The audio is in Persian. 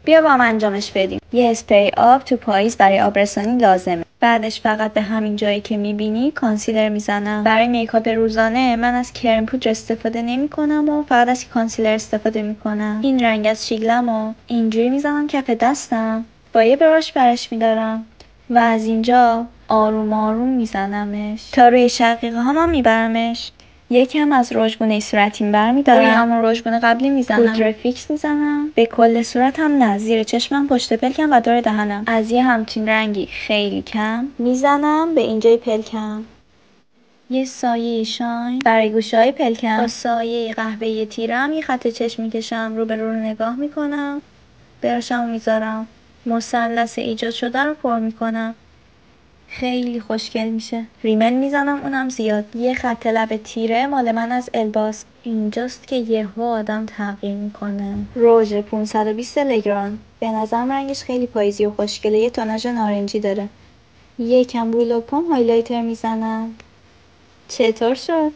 بیا با هم انجامش بدیم. یه اسپری آب تو پاییز برای آبرسانی لازمه. بعدش فقط به همین جایی که میبینی کانسیلر میزنم. برای میکاپ روزانه من از کرم پودر استفاده نمیکنم و فقط از کانسیلر استفاده میکنم. این رنگ از شیگلمو اینجوری میزنم کف دستم، با یه براش برش میدارم و از اینجا آروم آروم میزنمش تا روی شقیقه هام میبرمش. یکم از رژگونه صورتیم برمیدارم، روی همون رژگونه قبلی میزنم، پودر فیکس میزنم به کل صورتم، نه زیر چشمم، پشت پلکم و دور دهنم. از یه همچین رنگی خیلی کم میزنم به اینجای پلکم. یه سایه شاین برای گوشه‌های پلکم. با سایه قهوه‌ای تیرم یه خط چشم میکشم، رو به رو نگاه میکنم، برشمو میذارم، مثلث ایجاد شده رو پر میکنم. خیلی خوشگل میشه. ریمل میزنم، اونم زیاد. یه خط لب تیره مال من از الباس. اینجاست که یهو آدم تغییر میکنه. رژ 520 لگران. به نظرم رنگش خیلی پاییزی و خوشگله. یه توناژ نارنجی داره. یکم روی لپم هایلایتر میزنم. چطور شد؟